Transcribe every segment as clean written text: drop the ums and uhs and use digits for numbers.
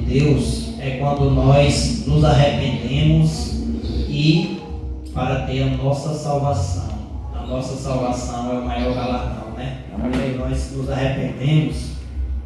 Deus é quando nós nos arrependemos e para ter a nossa salvação. A nossa salvação é o maior galardão, né? Amém. Nós nos arrependemos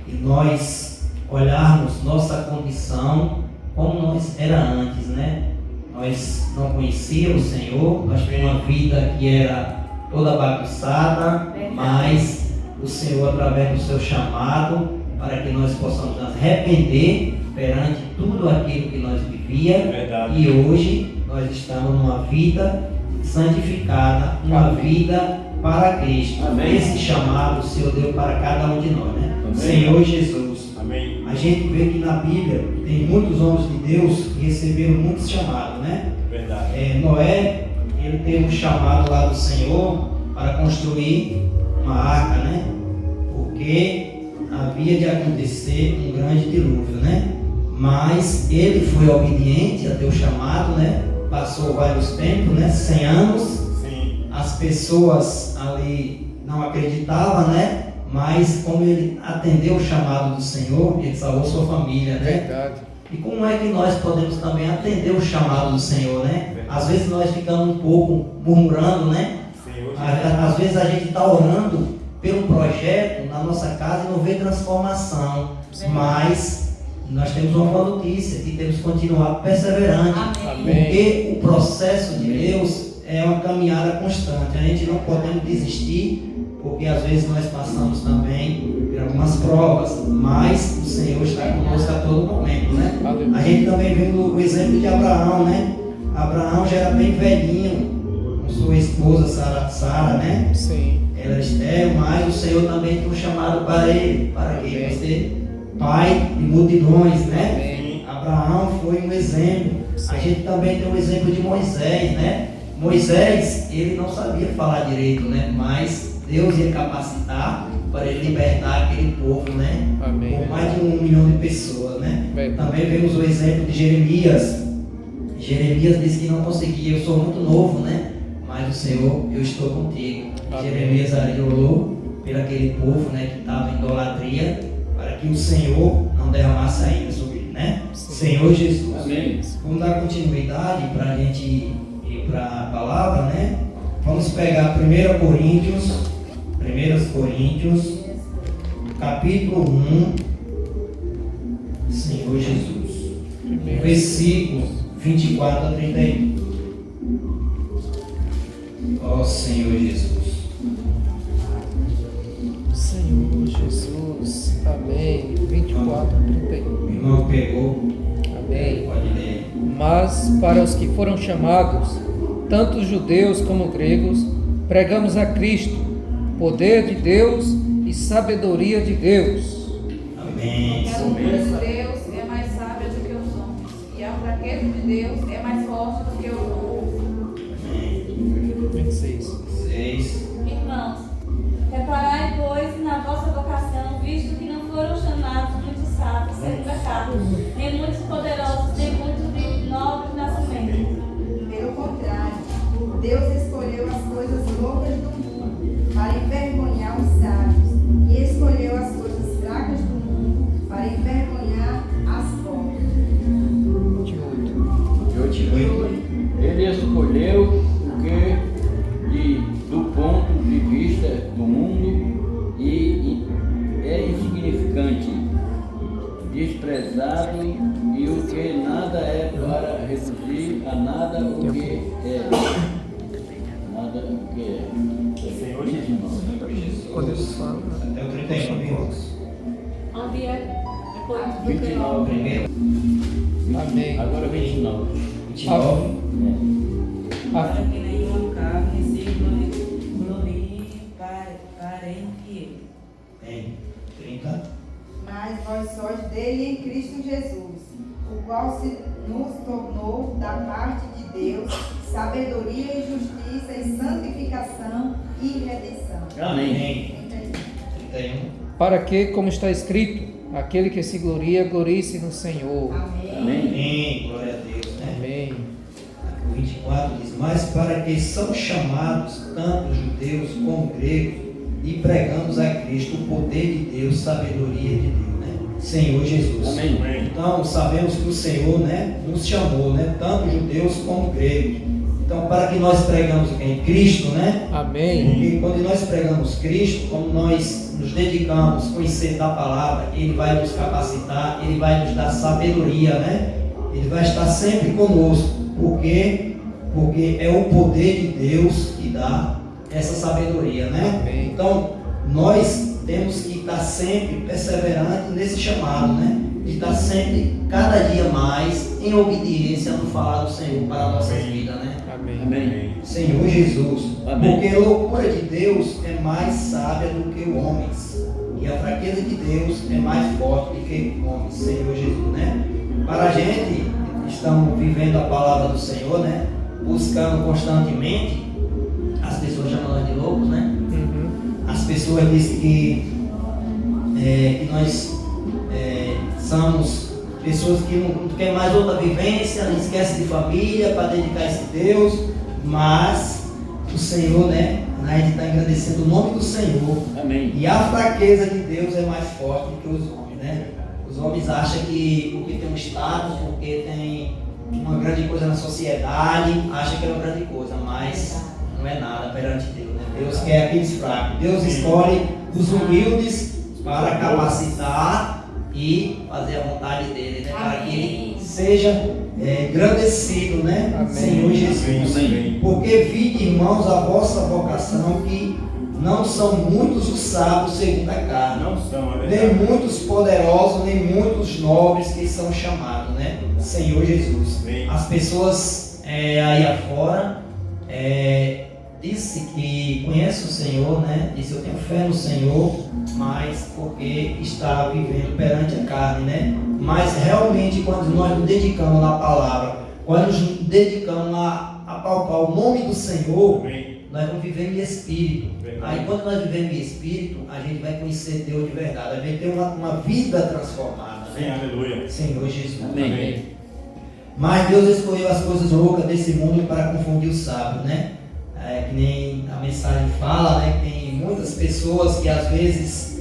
e nós olharmos nossa condição como nós era antes, né? Nós não conhecíamos o Senhor, nós tínhamos uma vida que era toda bagunçada, mas o Senhor, através do seu chamado, para que nós possamos nos arrepender perante tudo aquilo que nós vivíamos, e hoje nós estamos numa vida santificada, uma vida para Cristo. Amém. Esse chamado o Senhor deu para cada um de nós, né? Amém. Senhor Jesus. Amém. A gente vê que na Bíblia tem muitos homens de Deus que receberam muitos chamados, né? Verdade. Noé, ele teve um chamado lá do Senhor para construir uma arca, né? Porque havia de acontecer um grande dilúvio, né? Mas ele foi obediente a teu chamado, né? Passou vários tempos, né? 100 anos. Sim. As pessoas ali não acreditavam, né? Mas como ele atendeu o chamado do Senhor, ele salvou sua família, né? Verdade. E como é que nós podemos também atender o chamado do Senhor, né? Verdade. Às vezes nós ficamos um pouco murmurando, né? Senhor, às vezes a gente está orando pelo projeto na nossa casa e não vê transformação. Verdade. Mas nós temos uma boa notícia, que temos que continuar perseverante. Amém. Porque o processo de Deus é uma caminhada constante. A gente não podemos desistir, porque às vezes nós passamos também por algumas provas, mas o Senhor está conosco a todo momento, né? A gente também vê o exemplo de Abraão, né? Abraão já era bem velhinho, com sua esposa Sara, né? Sim. Ela era estéril, mas o Senhor também tem um chamado para ele, para que ele ser pai de multidões, né? Amém. Abraão foi um exemplo. Sim. A gente também tem um exemplo de Moisés, né? Moisés, ele não sabia falar direito, né? Mas Deus ia capacitar para ele libertar aquele povo, né? Amém. Por mais de 1 milhão de pessoas, né? Amém. Também vemos o exemplo de Jeremias. Jeremias disse que não conseguia, eu sou muito novo, né? Mas o Senhor, eu estou contigo. Jeremias ali orou por aquele povo, né, que estava em idolatria, para que o Senhor não derramasse ainda sobre ele, né? Sim. Senhor Jesus. Amém. Vamos dar continuidade para a gente ir para a palavra, né? Vamos pegar 1 Coríntios, capítulo 1, Senhor Jesus, versículo 24 a 31. Ó Senhor Jesus. Senhor Jesus, amém. 24 a 31. O irmão pegou. Amém. Pode ler. Mas para os que foram chamados, tanto judeus como gregos, pregamos a Cristo, poder de Deus e sabedoria de Deus. Amém. A altura de Deus é mais sábia do que os homens, e a fraqueza de Deus é mais forte do que o povo. Amém. 26. 6. Irmãos, reparai, pois, na vossa vocação, visto que não foram chamados muitos sábios segundo a carne, nem muitos poderosos, nem muitos de nobres nascimento. Pelo contrário, Deus escolheu as coisas loucas do mundo para envergonhar os sábios, e escolheu as coisas fracas do mundo para envergonhar as fortes. 28. Ele escolheu o que do ponto de vista do mundo e é insignificante, desprezado, e o que nada é, para reduzir a nada o que é. Nada o que é. Senhor Jesus. Quando eles falam, Até o 31, irmãos. Onde é? Depois do 29. Primeiro. amém. Agora 29. 29. Para que nenhuma carne se glorie parente ele. Tem 30. Mas vós sois dele em Cristo Jesus, o qual se nos tornou da parte de Deus sabedoria e justiça e santificação e redenção. Amém. 31. Para que, como está escrito, aquele que se gloria, glorie-se no Senhor. Amém. Amém. Glória a Deus, né? Amém. O 24 diz: mas para que são chamados tanto judeus como gregos, e pregamos a Cristo o poder de Deus, sabedoria de Deus, né? Senhor Jesus. Amém. Então, sabemos que o Senhor, né, nos chamou, né, tanto judeus como gregos. Então, para que nós pregamos em Cristo, né? Amém. Porque quando nós pregamos Cristo, quando nós nos dedicamos a conhecer da palavra, Ele vai nos capacitar, Ele vai nos dar sabedoria, né? Ele vai estar sempre conosco. Por quê? Porque é o poder de Deus que dá essa sabedoria, né? Amém. Então, nós temos que estar sempre perseverantes nesse chamado, né? De estar sempre, cada dia mais, em obediência no falar do Senhor para a nossa vida, né? Amém. Senhor Jesus. Amém. Porque a loucura de Deus é mais sábia do que homens. E a fraqueza de Deus é mais forte do que homens. Senhor Jesus, né? Para a gente, estamos vivendo a palavra do Senhor, né? Buscando constantemente. As pessoas chamam nós de loucos, né? As pessoas dizem que nós somos pessoas que não querem mais outra vivência, não esquece de família para dedicar esse Deus, mas o Senhor, né? A gente está agradecendo o nome do Senhor. Amém. E a fraqueza de Deus é mais forte do que os homens, né? Os homens acham que porque tem um status, porque tem uma grande coisa na sociedade, acham que é uma grande coisa, mas não é nada perante Deus, né? Deus quer aqueles fracos. Deus escolhe os humildes para capacitar e fazer a vontade dele, né? Para que ele seja engrandecido, né? Amém. Senhor Jesus. Amém. Porque vide, irmãos, a vossa vocação, que não são muitos os sábios segundo a carne, Não são, é nem verdade. muitos poderosos, nem muitos nobres que são chamados, né? Senhor Jesus. Amém. As pessoas aí afora disse que conhece o Senhor, né? Disse eu tenho fé no Senhor, mas porque está vivendo perante a carne, né? Mas realmente quando nós nos dedicamos na palavra, quando nos dedicamos a palpar o nome do Senhor, Amém. nós vamos viver em espírito. Verdade. Aí quando nós vivemos em espírito, a gente vai conhecer Deus de verdade, a gente tem uma vida transformada, Sim, né? aleluia. Senhor Jesus. Amém. Mas Deus escolheu as coisas loucas desse mundo para confundir os sábios, né? Que nem a mensagem fala, né? Que tem muitas pessoas que às vezes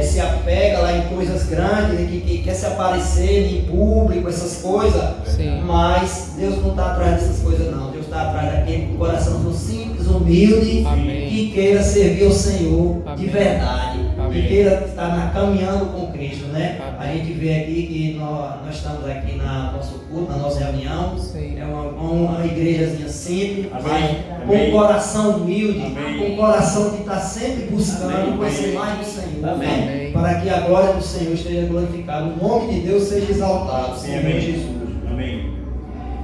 se apegam lá em coisas grandes, né? que quer se aparecer em público, essas coisas. Sim. Mas Deus não está atrás dessas coisas não. Deus está atrás daquele com o coração simples, humilde, Amém. que queira servir ao Senhor Amém. de verdade. Amém. Que queira estar caminhando com Cristo, né? Amém. A gente vê aqui que nós estamos aqui na nosso culto, na nossa reunião. Sim. É uma igrejazinha simples, Amém. com Amém. um coração humilde, Amém. com um coração que está sempre buscando Amém. conhecer mais do Senhor, Amém. né? Para que a glória do Senhor esteja glorificada, o nome de Deus seja exaltado, Sim, Senhor amém. Jesus. Amém.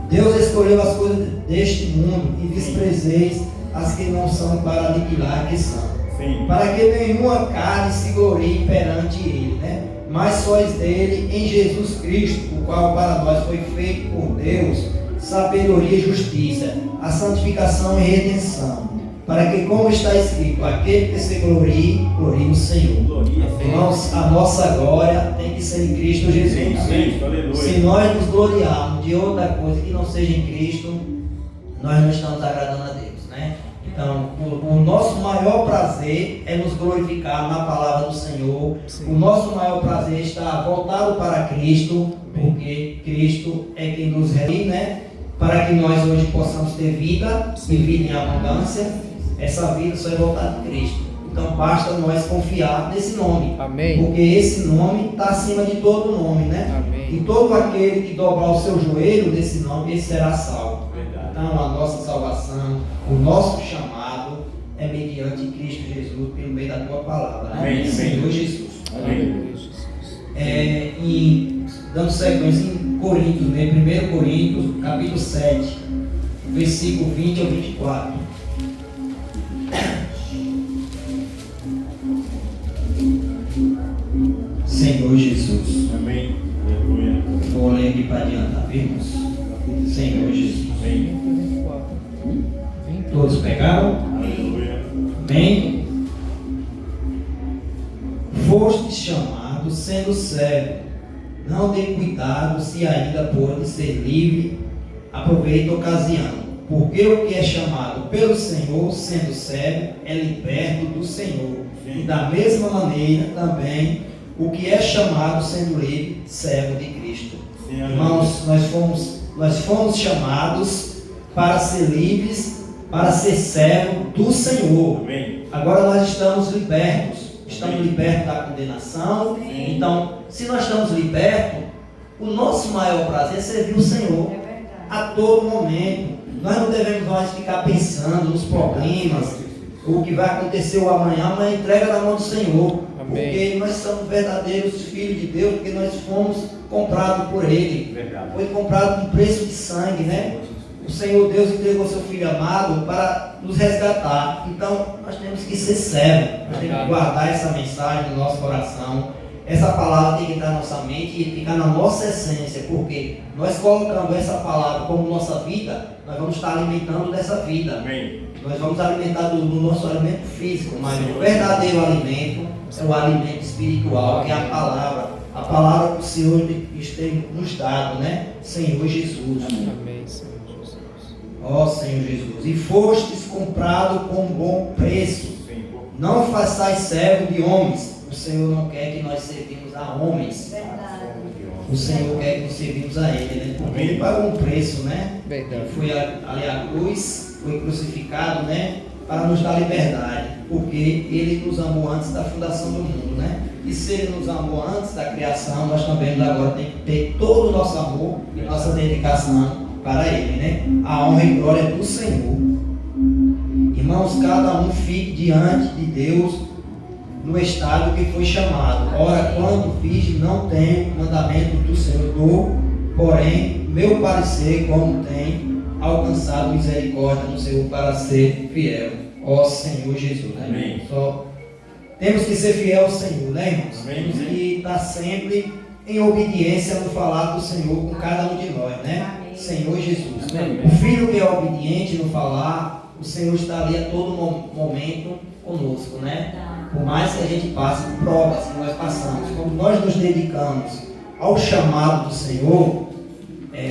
Deus escolheu as coisas deste mundo e desprezeis as que não são para aniquilar que são, Sim. para que nenhuma carne se glorie perante ele, né? Mas sois dele em Jesus Cristo, o qual para nós foi feito por Deus sabedoria e justiça, a santificação e redenção, para que, como está escrito, aquele que se glorie, glorie no Senhor. Glória. Irmãos, a nossa glória tem que ser em Cristo Jesus. Amém. Aleluia. Se nós nos gloriarmos de outra coisa que não seja em Cristo, nós não estamos agradando a Deus, né? Então, o nosso maior prazer é nos glorificar na palavra do Senhor. Sim. O nosso maior prazer está voltado para Cristo, porque Cristo é quem nos redime, né? Para que nós hoje possamos ter vida e vida em abundância. Essa vida só é voltada a Cristo. Então, basta nós confiar nesse nome. Amém. Porque esse nome está acima de todo nome, né? Amém. E todo aquele que dobrar o seu joelho nesse nome, esse será salvo. Verdade. Então, a nossa salvação, o nosso chamado é mediante Cristo Jesus, pelo meio da tua palavra, né? Amém, amém. Senhor Jesus. Amém. Dando sequência em Coríntios, né? 1 Coríntios, capítulo 7, versículo 20 ao 24. Senhor Jesus. Amém. Aleluia. Vou ler aqui para adiantar, vimos? Senhor Jesus. Amém. Todos pegaram? Aleluia. Amém? Foste chamado sendo servo. Não dê cuidado se ainda pode ser livre. Aproveita a ocasião. Porque o que é chamado pelo Senhor, sendo servo, é liberto do Senhor. E da mesma maneira também o que é chamado sendo livre, servo de Cristo. Sim, amém. Irmãos, nós fomos chamados para ser livres, para ser servo do Senhor. Amém. Agora nós estamos libertos da condenação. Sim. Então, se nós estamos libertos, o nosso maior prazer é servir o Senhor É verdade. a todo momento. Nós não devemos mais ficar pensando nos problemas, o que vai acontecer o amanhã, mas entrega na mão do Senhor. Amém. Porque nós somos verdadeiros filhos de Deus, porque nós fomos comprados por Ele. Verdade. Foi comprado com preço de sangue, né? O Senhor Deus entregou seu Filho amado para nos resgatar. Então, nós temos que ser servos. Nós temos que guardar essa mensagem no nosso coração. Essa palavra tem que entrar na nossa mente e ficar na nossa essência. Porque nós colocando essa palavra como nossa vida, nós vamos estar alimentando dessa vida. Amém. Nós vamos alimentar do nosso alimento físico, mas o verdadeiro alimento é o alimento espiritual, que é a palavra que o Senhor tem nos dado, né? Senhor Jesus. Amém, Senhor Jesus. Ó Senhor Jesus, e fostes comprado com bom preço. Sim. Não façais servo de homens. O Senhor não quer que nós servimos a homens. Verdade. O Senhor quer que nós servimos a Ele, né? Porque Ele pagou um preço, né? Verdade. Ele foi ali à cruz, foi crucificado, né? Para nos dar liberdade. Porque Ele nos amou antes da fundação do mundo, né? E se Ele nos amou antes da criação, nós também agora temos que ter todo o nosso amor e nossa dedicação para Ele, né? A honra e glória do Senhor. Irmãos, cada um fique diante de Deus no estado que foi chamado. Ora, quando fiz, não tenho mandamento do Senhor, dou, porém, meu parecer, como tem alcançado misericórdia no Senhor para ser fiel. Ó Senhor Jesus. Amém. Só temos que ser fiel ao Senhor, né, irmãos? Amém. Temos que estar sempre em obediência no falar do Senhor com cada um de nós, né? Amém. Senhor Jesus. Amém. O filho que é obediente no falar, o Senhor está ali a todo momento conosco, né? Por mais que a gente passe por provas que nós passamos, quando nós nos dedicamos ao chamado do Senhor,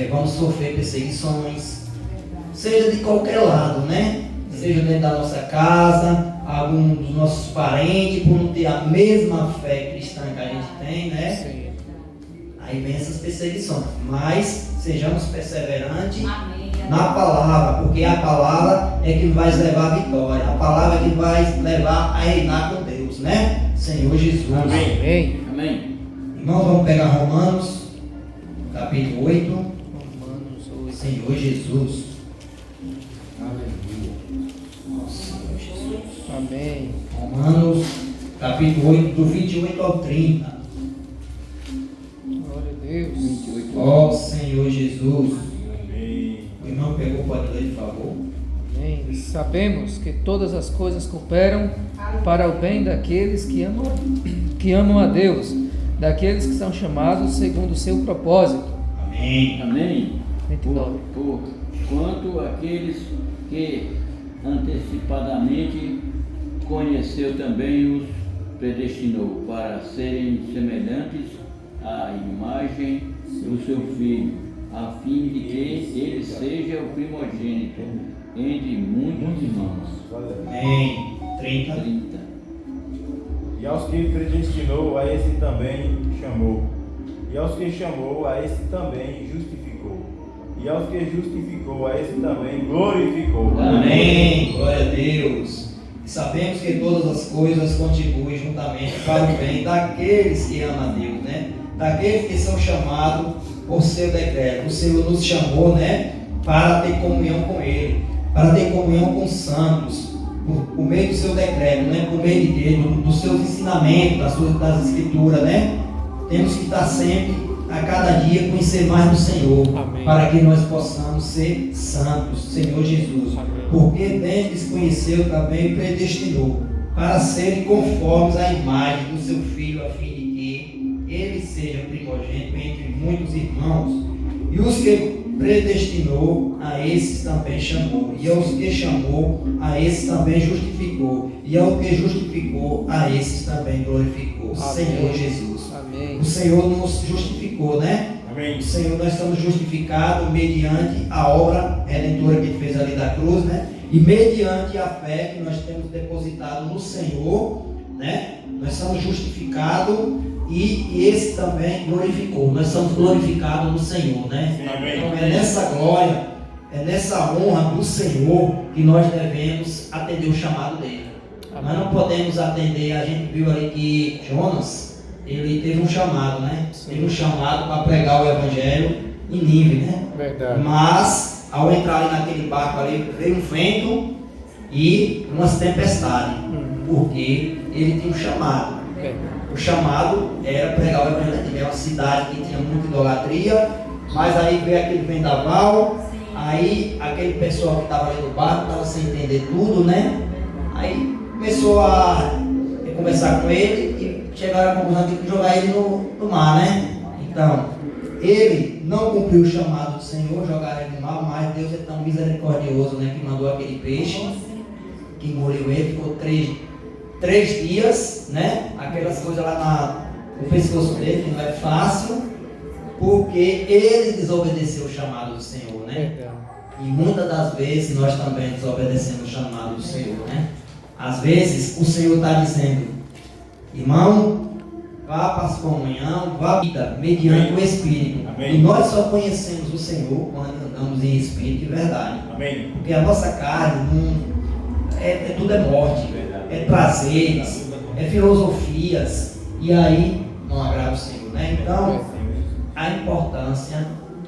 vamos sofrer perseguições, seja de qualquer lado, né? Seja dentro da nossa casa, algum dos nossos parentes, por não ter a mesma fé cristã que a gente tem, né? Sim. Aí vem essas perseguições, mas sejamos perseverantes Amém. na palavra, porque a palavra é que vai levar à vitória, a palavra é que vai levar a reinar com Deus, né? Senhor Jesus. Amém. Amém. Amém. Irmãos, vamos pegar Romanos, capítulo 8. Romanos 8. Senhor Jesus. Aleluia. Nossa, Senhor Jesus. Amém. Romanos, capítulo 8, do 28 ao 30. Glória a Deus. 28. Ó Senhor Jesus. Amém. O irmão pegou, pode ler, por favor. Amém. Sabemos que todas as coisas cooperam para o bem daqueles que amam a Deus, daqueles que são chamados segundo o seu propósito. Amém. Amém. 29. Por quanto aqueles que antecipadamente conheceu também os predestinou para serem semelhantes à imagem do seu Filho, a fim de que ele seja o primogênito entre muitos irmãos. Amém. 30. 30. E aos que predestinou, a esse também chamou. E aos que chamou, a esse também justificou. E aos que justificou, a esse também glorificou. Amém. Glória a Deus. E sabemos que todas as coisas contribuem juntamente para o bem daqueles que amam a Deus, né? Daqueles que são chamados por seu decreto. O Senhor nos chamou, né? Para ter comunhão com Ele, para ter comunhão com os santos, por meio do seu decreto, né? Por meio de Deus, dos seus ensinamentos, das escrituras, né? Temos que estar sempre, a cada dia, conhecer mais do Senhor, Amém. para que nós possamos ser santos, Senhor Jesus. Amém. Porque dentre conheceu também e predestinou, para serem conformes à imagem do seu Filho, a fim de que ele seja primogênito entre muitos irmãos. E os que predestinou, a esses também chamou. E aos que chamou, a esses também justificou. E ao que justificou, a esses também glorificou. Amém. Senhor Jesus. Amém. O Senhor nos justificou, né? Amém. O Senhor, nós estamos justificados mediante a obra redentora que Ele fez ali da cruz, né? E mediante a fé que nós temos depositado no Senhor, né? Nós somos justificados e esse também glorificou. Nós somos glorificados no Senhor, né? Amém. Então é nessa glória, é nessa honra do Senhor que nós devemos atender o chamado dele. Amém. Nós não podemos atender, a gente viu ali que Jonas, ele teve um chamado, né? Sim. Teve um chamado para pregar o evangelho em Nínive, né? Verdade. Mas, ao entrar ali naquele barco ali, veio um vento e umas tempestades, porque ele tinha um chamado. Verdade. O chamado era pregar o evangelho de Nínive, uma cidade que tinha muita idolatria, mas aí veio aquele vendaval, aí aquele pessoal que estava ali no barco estava sem entender tudo, né? Aí começou a conversar com ele e chegaram à conclusão de jogar ele no mar, né? Então, ele não cumpriu o chamado do Senhor, jogaram ele no mar, mas Deus é tão misericordioso, né? Que mandou aquele peixe, que engoliu ele, ficou três dias, né? Aquelas coisas lá no pescoço dele, que não é fácil, porque ele desobedeceu o chamado do Senhor, né? Verdade. E muitas das vezes nós também desobedecemos o chamado do Senhor, né? Às vezes o Senhor está dizendo, irmão, vá para a comunhão, vá para a vida, mediante o Espírito. Amém. E nós só conhecemos o Senhor quando andamos em Espírito e verdade. Amém. Porque a nossa carne, tudo é morte, é prazeres, é filosofias, e aí não agrada o Senhor, né? Então, a importância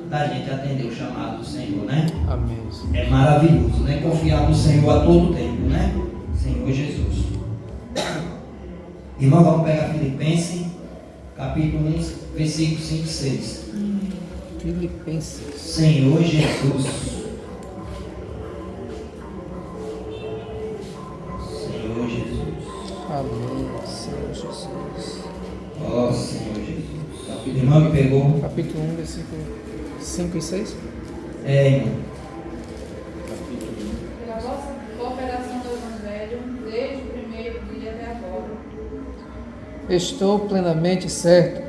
da gente atender o chamado do Senhor, né? Amém. É maravilhoso, né? Confiar no Senhor a todo tempo, né? Senhor Jesus. Irmão, vamos pegar Filipenses, capítulo 1, versículo 5 e 6. Filipenses. Senhor Jesus. Senhor Jesus. Amém, Senhor Jesus. Ó Senhor Jesus. Capítulo, irmão, que pegou? Capítulo 1, versículo 5 e 6. Irmão. Pela vossa cooperação do Evangelho, desde o primeiro dia até agora. Estou plenamente certo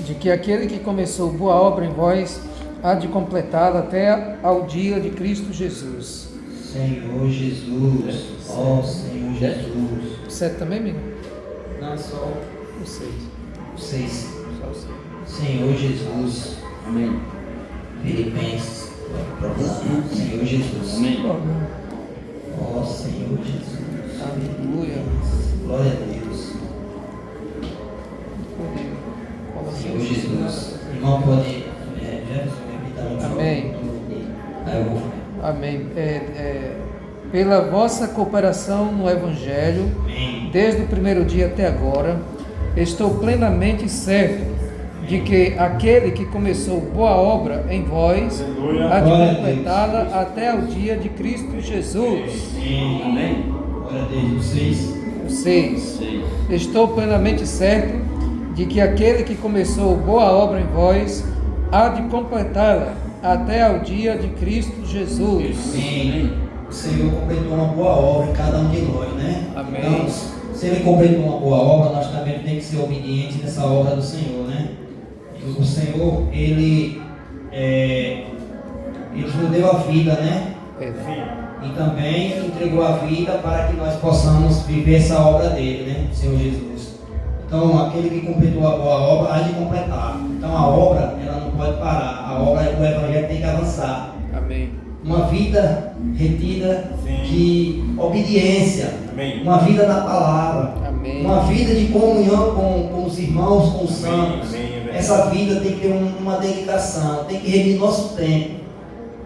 de que aquele que começou boa obra em vós há de completá-la até ao dia de Cristo Jesus. Senhor Jesus. Ó Senhor Jesus. 7 também, amigo? Não, só O 6. o 6. Só o 6. Senhor Jesus. Amém. Filipenses. Senhor Jesus. Amém. Ó Senhor Jesus. Aleluia. Glória a Deus. Senhor Jesus. Irmão, pode. Jefferson, repetir. Amém. Aí eu vou. Amém. Pela vossa cooperação no Evangelho, Amém. desde o primeiro dia até agora, estou plenamente certo de que aquele que começou boa obra em vós há de Glória a completá-la até ao dia de Cristo Jesus. Amém. Glória a Deus. Vocês. 6. 6. Estou plenamente certo de que aquele que começou boa obra em vós há de completá-la até ao dia de Cristo Jesus. Amém. O Senhor completou uma boa obra em cada um de nós, né? Amém. Então, se Ele completou uma boa obra, nós também temos que ser obedientes nessa obra do Senhor, né? O Senhor, Ele nos deu a vida, né? E também entregou a vida para que nós possamos viver essa obra dele, né? Senhor Jesus. Então, aquele que completou a boa obra, há de completar. Então, a obra, ela não pode parar. A obra do Evangelho tem que avançar. Amém. Uma vida retida de obediência. Amém. Uma vida na palavra. Amém. Uma vida de comunhão com os irmãos, com os santos. Amém. Essa vida tem que ter uma dedicação, tem que remir nosso tempo.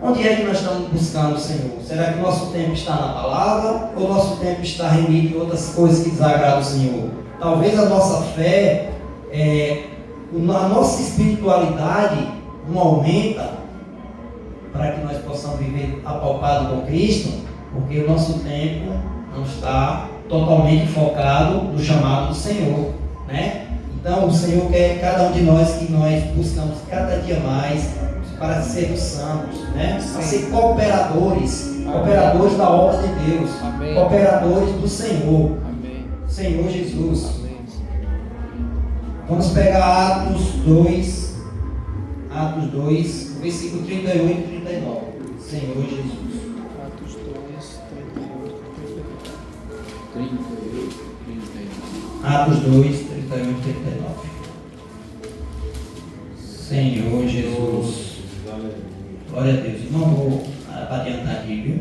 Onde é que nós estamos buscando o Senhor? Será que o nosso tempo está na palavra ou o nosso tempo está remido em outras coisas que desagradam o Senhor? Talvez a nossa fé, a nossa espiritualidade não aumenta para que nós possamos viver apalpado com Cristo, porque o nosso tempo não está totalmente focado no chamado do Senhor, né? Então o Senhor quer cada um de nós que nós buscamos cada dia mais para sermos santos, né? Para ser cooperadores da obra de Deus, Amém. cooperadores do Senhor, Amém. Senhor Jesus. Amém. Vamos pegar Atos 2, versículo 38 e 39. Senhor Jesus. Atos 2, 38, 39. 38, 39. Atos 2, 38 e 39. Senhor Jesus. Glória a Deus. Irmão, vou adiantar aqui, viu?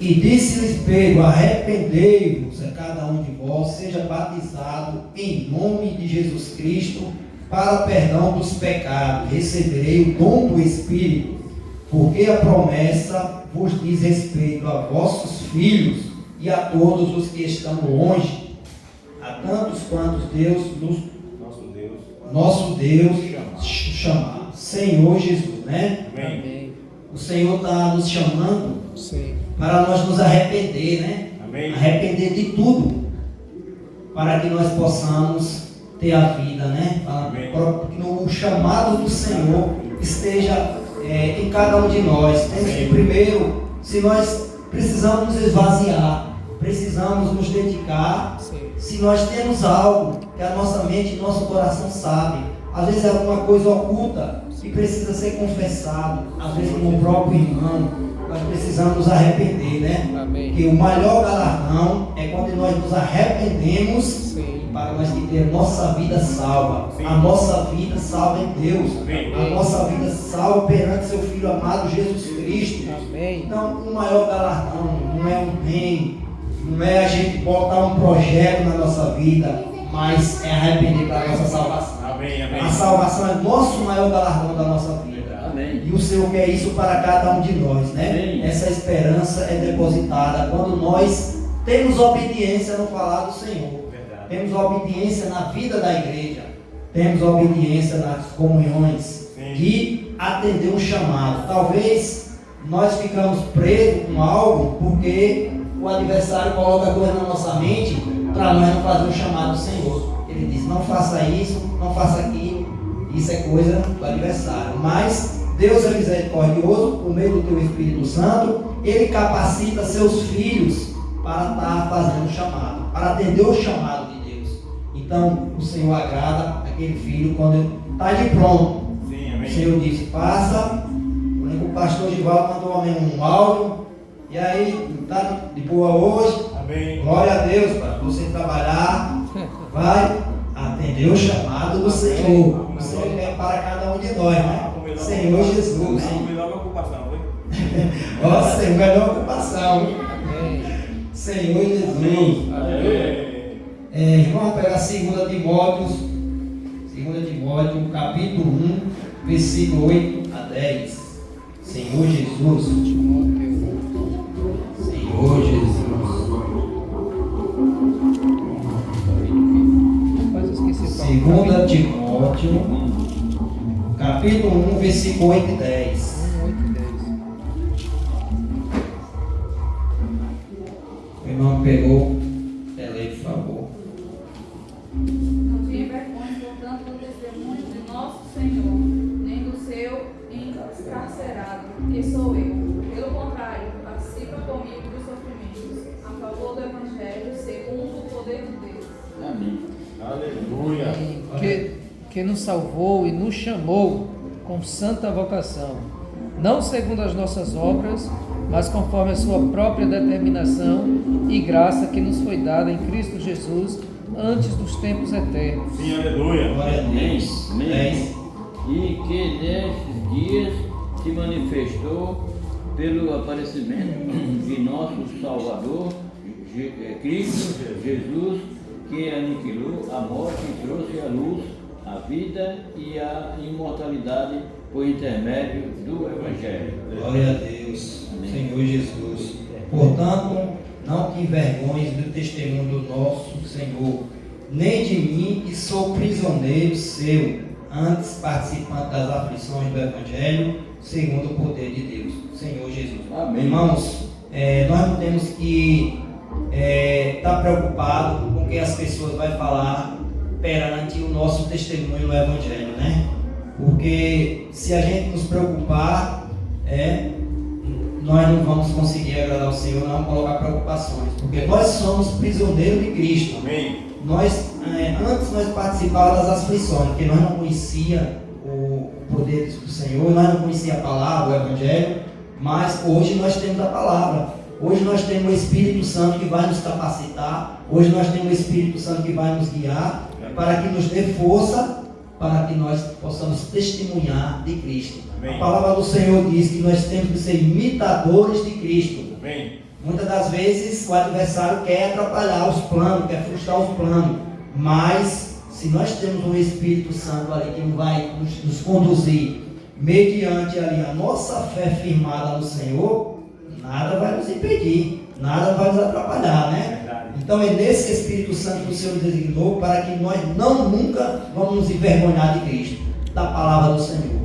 E disse o Espírito: arrependei-vos a cada um de vós, seja batizado em nome de Jesus Cristo para o perdão dos pecados. Receberei o dom do Espírito, porque a promessa vos diz respeito a vossos filhos e a todos os que estão longe, a tantos quantos nosso Deus chamar. Senhor Jesus, né? Amém. O Senhor está nos chamando Sim. para nós nos arrepender, né? Amém. Arrepender de tudo, para que nós possamos ter a vida, né? Para que o chamado do Senhor esteja em cada um de nós. Temos que primeiro, se nós precisamos nos esvaziar, precisamos nos dedicar. Sim. Se nós temos algo que a nossa mente e nosso coração sabem, às vezes é alguma coisa oculta que precisa ser confessado, às vezes com o próprio irmão, nós precisamos nos arrepender, né? Amém. Que o maior galardão é quando nós nos arrependemos. Sim. Para nós ter nossa vida salva. Sim. A nossa vida salva em Deus. Amém. A nossa vida salva perante seu Filho amado Jesus Cristo. Amém. Então, o maior galardão não é um bem, não é a gente botar um projeto na nossa vida, mas é arrepender para a nossa salvação. Amém. Amém. A salvação é nosso maior galardão da nossa vida. Amém. E o Senhor quer isso para cada um de nós, né? Amém. Essa esperança é depositada quando nós temos obediência no falar do Senhor. Verdade. Temos obediência na vida da igreja. Temos obediência nas comunhões. Sim. De atender um chamado. Talvez nós ficamos presos com algo porque o adversário coloca coisa na nossa mente para nós não fazer o chamado do Senhor. Ele diz: não faça isso, não faça aquilo. Isso é coisa do adversário. Mas Deus é misericordioso, por meio do teu Espírito Santo, Ele capacita seus filhos para estar fazendo o chamado, para atender o chamado de Deus. Então, o Senhor agrada aquele filho quando está de pronto. Sim, O amém. Senhor disse: faça. O pastor Givaldo mandou um áudio. E aí, está de boa hoje? Amém. Glória a Deus, para você trabalhar, vai atender o chamado do Senhor. O Senhor quer para cada um de nós, né? Senhor Jesus. A melhor ocupação, foi? Ó, Senhor, melhor ocupação. Amém. Senhor Jesus. Vamos pegar 2 Timóteo, capítulo 1, versículo 8 a 10. Senhor Jesus. Senhor Jesus. Mas eu esqueci 2 Timóteo, capítulo 1, versículo 8 e 10. 1, 8 e 10. O irmão pegou, lê, por favor. Não tinha vergonha, portanto, do testemunho de nosso Senhor, nem do seu encarcerado, que sou eu. Pelo contrário, participa comigo dos sofrimentos, a favor do Evangelho, segundo o poder de Deus. Amém. Aleluia. Que nos salvou e nos chamou com santa vocação, não segundo as nossas obras, mas conforme a sua própria determinação e graça que nos foi dada em Cristo Jesus antes dos tempos eternos. Sim, aleluia. Glória a Deus. Amém. 10. E que nesses dias se manifestou pelo aparecimento de nosso Salvador, Cristo Jesus, que aniquilou a morte e trouxe à luz a vida e a imortalidade por intermédio do Evangelho. Glória a Deus. Amém. Senhor Jesus. Portanto, não te envergonhes do testemunho do nosso Senhor, nem de mim, que sou prisioneiro seu, antes participante das aflições do Evangelho, segundo o poder de Deus. Senhor Jesus. Amém. Irmãos, nós não temos que estar preocupados com o que as pessoas vão falar perante o nosso testemunho no Evangelho, né? Porque se a gente nos preocupar, nós não vamos conseguir agradar o Senhor, não vamos colocar preocupações, porque nós somos prisioneiros de Cristo. Amém. Nós, antes nós participávamos das aflições, porque nós não conhecíamos o poder do Senhor, nós não conhecíamos a palavra, o Evangelho, mas hoje nós temos a palavra. Hoje nós temos o Espírito Santo que vai nos capacitar. Hoje nós temos o Espírito Santo que vai nos guiar, para que nos dê força para que nós possamos testemunhar de Cristo. Amém. A palavra do Senhor diz que nós temos que ser imitadores de Cristo. Amém. Muitas das vezes o adversário quer atrapalhar os planos, quer frustrar os planos, mas se nós temos um Espírito Santo ali que vai nos conduzir mediante ali a nossa fé firmada no Senhor, nada vai nos impedir, nada vai nos atrapalhar, né? Então é nesse Espírito Santo que o Senhor designou para que nós nunca vamos nos envergonhar de Cristo, da palavra do Senhor.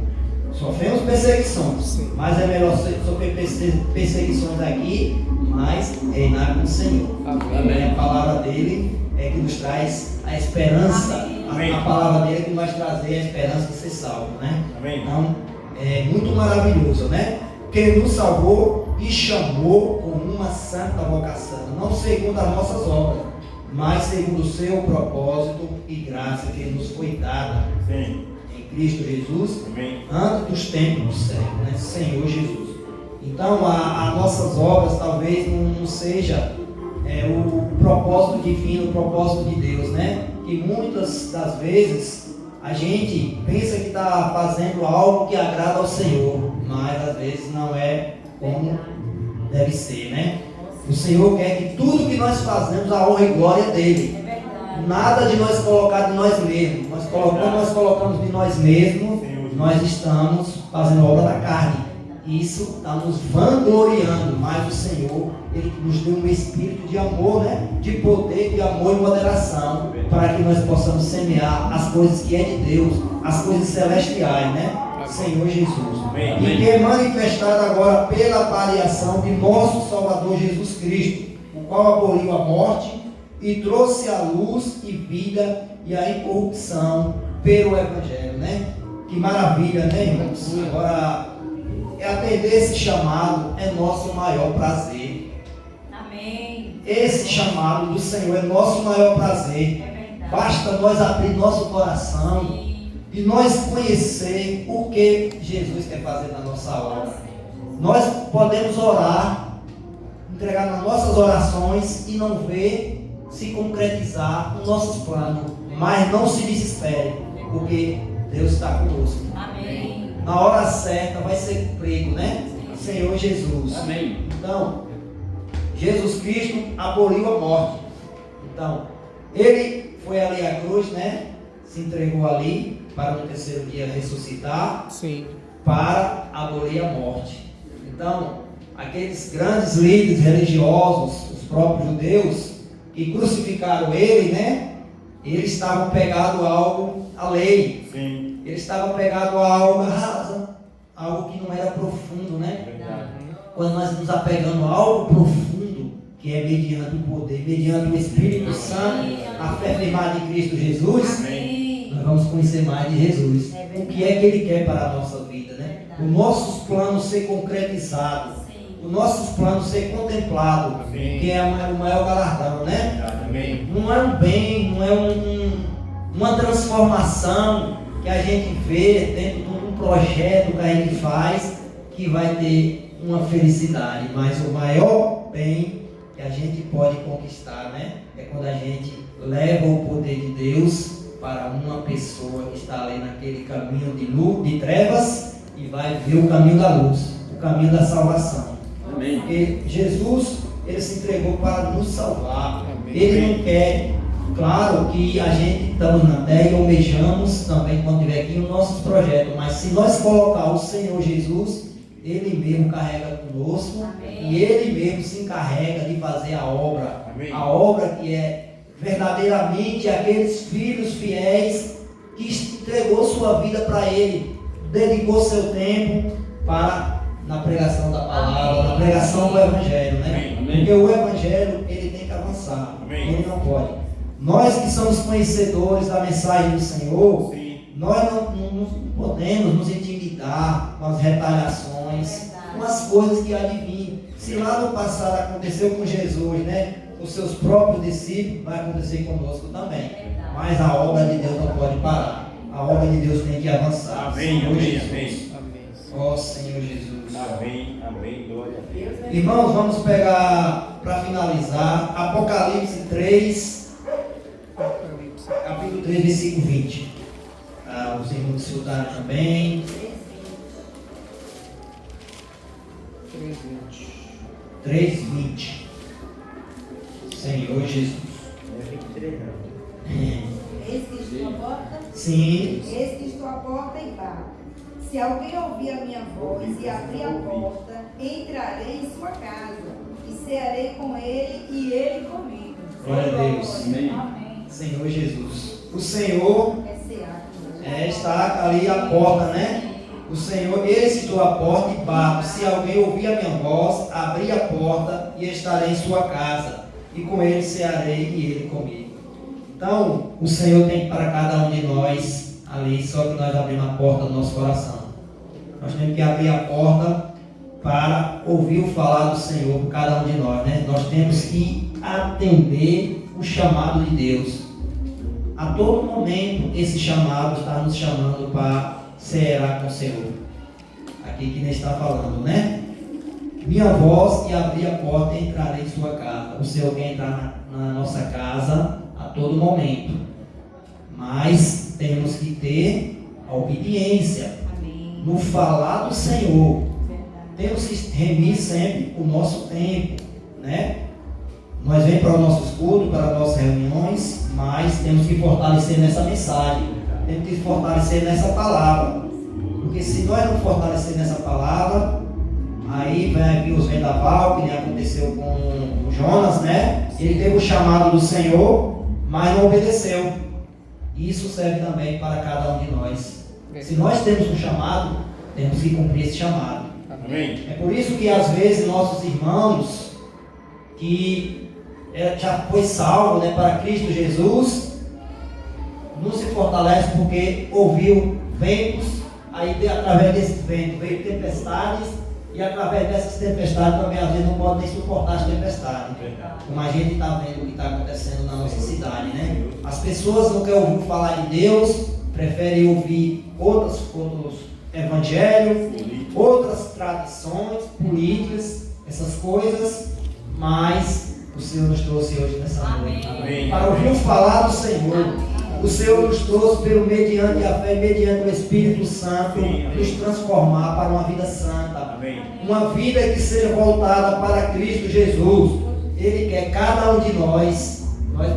Sofremos perseguições, mas é melhor sofrer perseguições aqui, mas reinar com o Senhor. Amém. A palavra dele é que nos traz a esperança. Amém. A palavra dele é que vai trazer a esperança de ser salvo, né? Amém. Então, é muito maravilhoso, né? Porque ele nos salvou e chamou com uma santa vocação, não segundo as nossas obras, mas segundo o seu propósito e graça que nos foi dada Sim. em Cristo Jesus, Amém. antes dos tempos do século, né? Senhor Jesus. Então, as nossas obras talvez não seja o propósito divino, o propósito de Deus, né? Que muitas das vezes a gente pensa que está fazendo algo que agrada ao Senhor, mas às vezes não é como deve ser, né? O Senhor quer que tudo que nós fazemos, a honra e glória dele. Nada de nós colocar de nós mesmos. Quando nós colocamos de nós mesmos, nós estamos fazendo obra da carne. Isso está nos vangloriando, mas o Senhor, ele nos deu um espírito de amor, né? De poder, de amor e moderação, para que nós possamos semear as coisas que é de Deus, as coisas celestiais, né? Senhor Jesus. Amém. E que é manifestado agora pela paliação de nosso Salvador Jesus Cristo, o qual aboliu a morte e trouxe a luz e vida e a incorrupção pelo Evangelho, né? Que maravilha, né, irmãos? Agora, atender esse chamado é nosso maior prazer. Amém. Esse chamado do Senhor é nosso maior prazer. É verdade. Basta nós abrir nosso coração e nós conhecer o que Jesus quer fazer na nossa obra. Nós podemos orar, entregar nas nossas orações e não ver se concretizar os nossos planos, mas não se desespere, porque Deus está conosco. Amém. Na hora certa vai ser cumprido, né? Senhor Jesus. Amém. Então, Jesus Cristo aboliu a morte. Então, ele foi ali à cruz, né? Se entregou ali para no terceiro dia ressuscitar, Sim. para abolir a morte. Então, aqueles grandes líderes religiosos, os próprios judeus, que crucificaram ele, né? Eles estavam pegados a algo, a lei. Sim. Eles estavam pegados a algo rasa, algo que não era profundo, né? Verdade. Quando nós nos apegamos a algo profundo, que é mediante o poder, mediante o Espírito Santo, a fé firmada em Cristo Jesus, Amém. nós vamos conhecer mais de Jesus. O que é que Ele quer para a nossa vida, né? Os nossos planos ser concretizados, os nossos planos ser contemplados, Amém. que é o maior galardão, né? Amém. Não é um bem, não é uma transformação que a gente vê dentro de um projeto que a gente faz que vai ter uma felicidade, mas o maior bem que a gente pode conquistar, né? É quando a gente leva o poder de Deus para uma pessoa que está ali naquele caminho de luz, de trevas, e vai ver o caminho da luz, o caminho da salvação. Amém. Porque Jesus, ele se entregou para nos salvar. Amém. Ele não quer, claro que a gente estamos na terra e almejamos também quando estiver aqui os nossos projetos, mas se nós colocar o Senhor Jesus, ele mesmo carrega conosco. Amém. E ele mesmo se encarrega de fazer a obra. Amém. A obra que é verdadeiramente aqueles filhos fiéis que entregou sua vida para ele, dedicou seu tempo para na pregação da palavra, na pregação do Evangelho, né? Amém. Porque o Evangelho, ele tem que avançar, Amém. ele não pode. Nós que somos conhecedores da mensagem do Senhor, Sim. nós não podemos nos intimidar com as retaliações, com as coisas que há de vir. Se lá no passado aconteceu com Jesus, né? Os seus próprios discípulos, vai acontecer conosco também. Mas a obra de Deus não pode parar. A obra de Deus tem que avançar. Amém. Senhor Amém. Jesus. Amém. Amém. Ó Senhor Jesus. Amém. Amém. Glória a Deus. Irmãos, vamos pegar para finalizar Apocalipse 3, Apocalipse. capítulo 3, versículo 20. para os irmãos desfrutarem também. 3:20. Senhor Jesus. Não é 23 não. Eis que estou à porta. Sim. Eis que estou à porta e bato. Se alguém ouvir a minha voz e abrir a porta, entrarei em sua casa e cearei com ele e ele comigo. Glória a Deus. Amém. Amém. Senhor Jesus. O Senhor É cear. está ali à porta, né? O Senhor, eis que estou à porta e bato. Se alguém ouvir a minha voz, abrir a porta e estarei em sua casa. E com ele cearei e ele comigo. Então, o Senhor tem para cada um de nós ali, só que nós abrimos a porta do nosso coração. Nós temos que abrir a porta para ouvir o falar do Senhor por cada um de nós, né? Nós temos que atender o chamado de Deus. A todo momento, esse chamado está nos chamando para cear com o Senhor. Aqui que nem está falando, né? Minha voz e abrir a porta e entrarei em sua casa. O Senhor quer entrar na nossa casa a todo momento. Mas temos que ter a obediência no falar do Senhor. Temos que remir sempre o nosso tempo, né? Nós vemos para os nossos cultos, para as nossas reuniões, mas temos que fortalecer nessa mensagem, temos que fortalecer nessa palavra, porque se nós não fortalecer nessa palavra, aí vai vir os vendaval, que nem aconteceu com o Jonas, né? Ele teve o chamado do Senhor, mas não obedeceu. Isso serve também para cada um de nós. Se nós temos um chamado, temos que cumprir esse chamado. Amém. É por isso que às vezes nossos irmãos que já foi salvo, né, para Cristo Jesus, não se fortalece porque ouviu ventos, aí através desses ventos veio tempestades, e através dessas tempestades também às vezes não pode nem suportar as tempestades. Como a gente está vendo o que está acontecendo na nossa cidade, né? As pessoas não querem ouvir falar de Deus, preferem ouvir outros evangelhos, outras tradições políticas, essas coisas, mas o Senhor nos trouxe hoje nessa noite para ouvir falar do Senhor. O Senhor nos trouxe mediante a fé, mediante o Espírito Santo, nos transformar para uma vida santa, uma vida que seja voltada para Cristo Jesus. Ele quer cada um de nós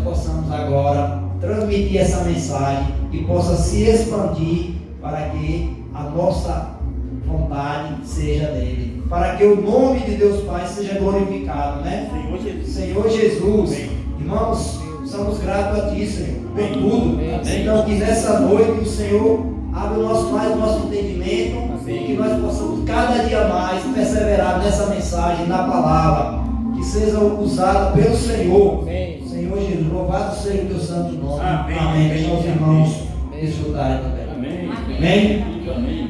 possamos agora transmitir essa mensagem e possa se expandir para que a nossa vontade seja dele, para que o nome de Deus Pai seja glorificado, né? Senhor Jesus, irmãos, somos gratos a Ti, Senhor, por tudo. Então que nessa noite o Senhor abra mais o nosso entendimento e que nós possamos cada dia mais perseverar nessa mensagem, na palavra, que seja usada pelo Senhor. Senhor Jesus, louvado seja o Teu santo nome. Amém. Deixa os irmãos desfrutarem também. Amém. Amém. Amém.